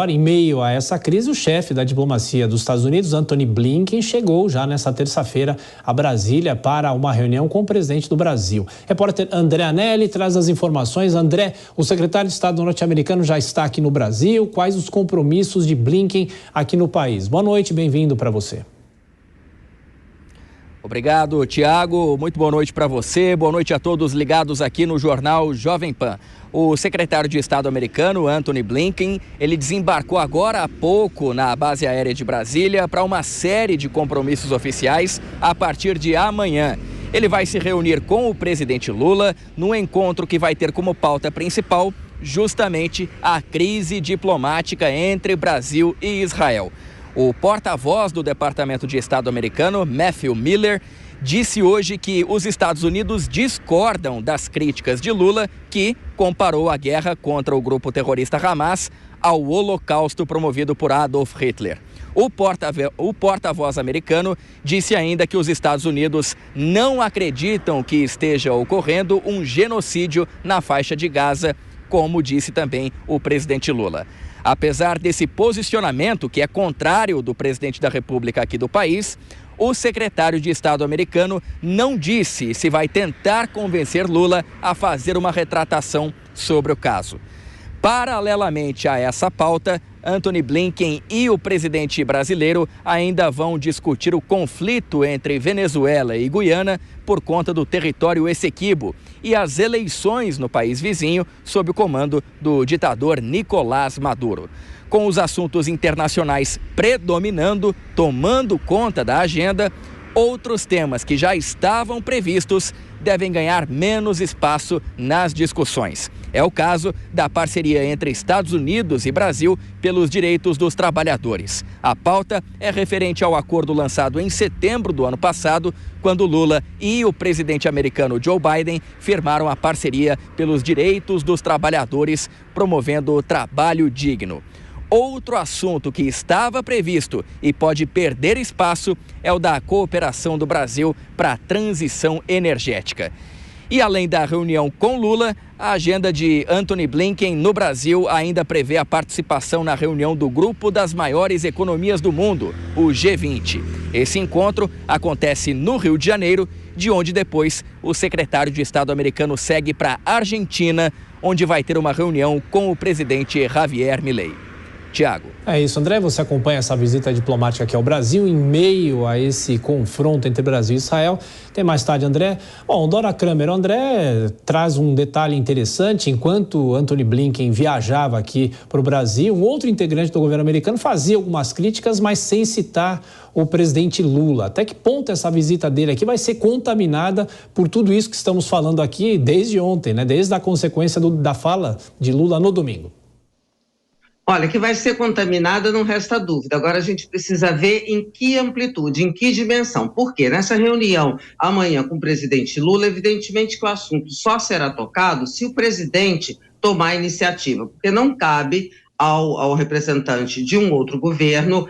Em meio a essa crise, o chefe da diplomacia dos Estados Unidos, Antony Blinken, chegou já nesta terça-feira a Brasília para uma reunião com o presidente do Brasil. Repórter André Anelli traz as informações. André, o secretário de Estado norte-americano já está aqui no Brasil. Quais os compromissos de Blinken aqui no país? Boa noite, bem-vindo para você. Obrigado, Tiago. Muito boa noite para você. Boa noite a todos ligados aqui no Jornal Jovem Pan. O secretário de Estado americano, Antony Blinken, ele desembarcou agora há pouco na base aérea de Brasília para uma série de compromissos oficiais a partir de amanhã. Ele vai se reunir com o presidente Lula num encontro que vai ter como pauta principal justamente a crise diplomática entre Brasil e Israel. O porta-voz do Departamento de Estado americano, Matthew Miller, disse hoje que os Estados Unidos discordam das críticas de Lula, que comparou a guerra contra o grupo terrorista Hamas ao holocausto promovido por Adolf Hitler. O porta-voz americano disse ainda que os Estados Unidos não acreditam que esteja ocorrendo um genocídio na faixa de Gaza, como disse também o presidente Lula. Apesar desse posicionamento, que é contrário do presidente da República aqui do país, o secretário de Estado americano não disse se vai tentar convencer Lula a fazer uma retratação sobre o caso. Paralelamente a essa pauta, Antony Blinken e o presidente brasileiro ainda vão discutir o conflito entre Venezuela e Guiana por conta do território Essequibo e as eleições no país vizinho sob o comando do ditador Nicolás Maduro. Com os assuntos internacionais predominando, tomando conta da agenda, outros temas que já estavam previstos devem ganhar menos espaço nas discussões. É o caso da parceria entre Estados Unidos e Brasil pelos direitos dos trabalhadores. A pauta é referente ao acordo lançado em setembro do ano passado, quando Lula e o presidente americano Joe Biden firmaram a parceria pelos direitos dos trabalhadores, promovendo o trabalho digno. Outro assunto que estava previsto e pode perder espaço é o da cooperação do Brasil para a transição energética. E além da reunião com Lula, a agenda de Antony Blinken no Brasil ainda prevê a participação na reunião do Grupo das Maiores Economias do Mundo, o G20. Esse encontro acontece no Rio de Janeiro, de onde depois o secretário de Estado americano segue para a Argentina, onde vai ter uma reunião com o presidente Javier Milei. Tiago. É isso, André, você acompanha essa visita diplomática aqui ao Brasil em meio a esse confronto entre Brasil e Israel. Tem mais tarde, André. Bom, Dora Kramer, o André traz um detalhe interessante. Enquanto Antony Blinken viajava aqui para o Brasil, um outro integrante do governo americano fazia algumas críticas, mas sem citar o presidente Lula. Até que ponto essa visita dele aqui vai ser contaminada por tudo isso que estamos falando aqui desde ontem, né? Desde a consequência da fala de Lula no domingo. Olha, que vai ser contaminada não resta dúvida. Agora a gente precisa ver em que amplitude, em que dimensão. Por quê? Nessa reunião amanhã com o presidente Lula, evidentemente que o assunto só será tocado se o presidente tomar a iniciativa, porque não cabe ao representante de um outro governo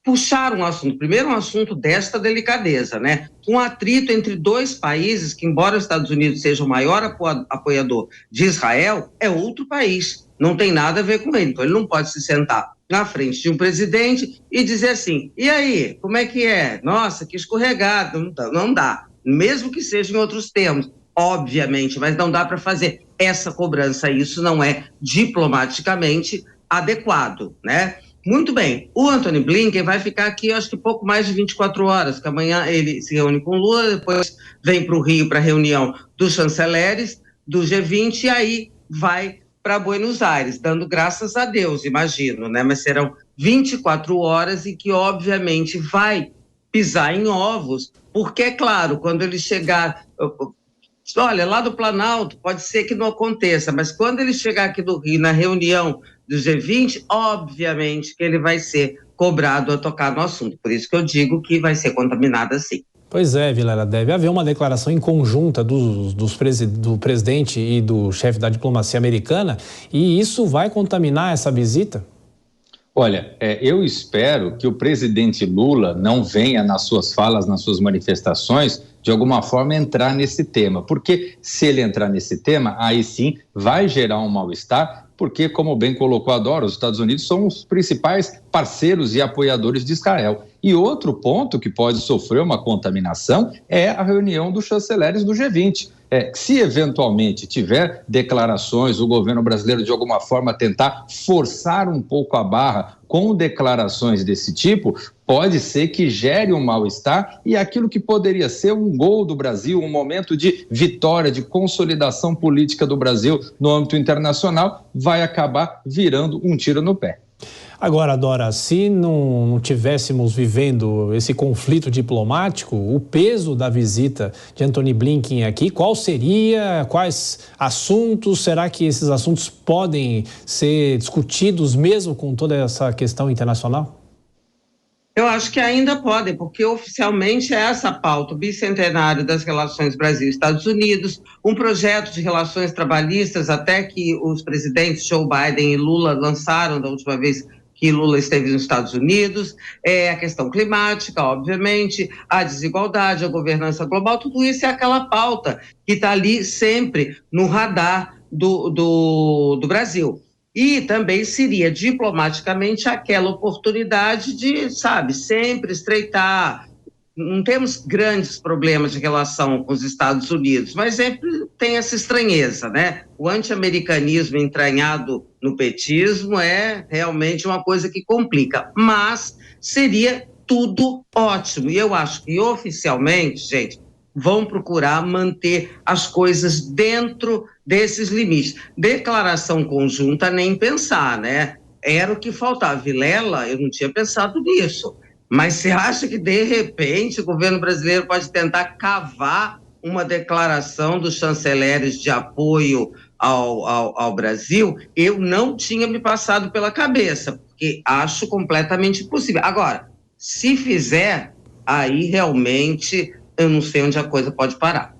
puxar um assunto. Primeiro, um assunto desta delicadeza, né? Um atrito entre dois países que, embora os Estados Unidos seja o maior apoiador de Israel, é outro país. Não tem nada a ver com ele. Então, ele não pode se sentar na frente de um presidente e dizer assim, e aí, como é que é? Nossa, que escorregado. Não dá. Mesmo que seja em outros termos, obviamente, mas não dá para fazer essa cobrança. Isso não é diplomaticamente adequado, né? Muito bem, o Antony Blinken vai ficar aqui, acho que pouco mais de 24 horas, que amanhã ele se reúne com o Lula, depois vem para o Rio para a reunião dos chanceleres do G20 e aí vai para Buenos Aires, dando graças a Deus, imagino, né? Mas serão 24 horas e que, obviamente, vai pisar em ovos, porque, é claro, quando ele chegar... Olha, lá do Planalto pode ser que não aconteça, mas quando ele chegar aqui do Rio, na reunião do G20, obviamente que ele vai ser cobrado a tocar no assunto. Por isso que eu digo que vai ser contaminada sim. Pois é, Vilela, deve haver uma declaração em conjunta do presidente e do chefe da diplomacia americana e isso vai contaminar essa visita? Olha, eu espero que o presidente Lula não venha nas suas falas, nas suas manifestações, de alguma forma entrar nesse tema, porque se ele entrar nesse tema, aí sim vai gerar um mal-estar porque, como bem colocou a Dora, os Estados Unidos são os principais parceiros e apoiadores de Israel. E outro ponto que pode sofrer uma contaminação é a reunião dos chanceleres do G20. Se eventualmente tiver declarações, o governo brasileiro de alguma forma tentar forçar um pouco a barra com declarações desse tipo, pode ser que gere um mal-estar e aquilo que poderia ser um gol do Brasil, um momento de vitória, de consolidação política do Brasil no âmbito internacional, vai acabar virando um tiro no pé. Agora, Dora, se não tivéssemos vivendo esse conflito diplomático, o peso da visita de Antony Blinken aqui, qual seria, quais assuntos, será que esses assuntos podem ser discutidos mesmo com toda essa questão internacional? Eu acho que ainda podem, porque oficialmente é essa a pauta, o bicentenário das relações Brasil-Estados Unidos, um projeto de relações trabalhistas, até que os presidentes Joe Biden e Lula lançaram da última vez que Lula esteve nos Estados Unidos, a questão climática, obviamente, a desigualdade, a governança global, tudo isso é aquela pauta que está ali sempre no radar do Brasil. E também seria diplomaticamente aquela oportunidade de, sempre estreitar. Não temos grandes problemas de relação com os Estados Unidos, mas sempre tem essa estranheza, né? O anti-americanismo entranhado no petismo é realmente uma coisa que complica, mas seria tudo ótimo. E eu acho que oficialmente, gente, vão procurar manter as coisas dentro desses limites. Declaração conjunta, nem pensar, né? Era o que faltava. Vilela, eu não tinha pensado nisso. Mas você acha que, de repente, o governo brasileiro pode tentar cavar uma declaração dos chanceleres de apoio ao Brasil? Eu não tinha me passado pela cabeça, porque acho completamente impossível. Agora, se fizer, aí realmente eu não sei onde a coisa pode parar.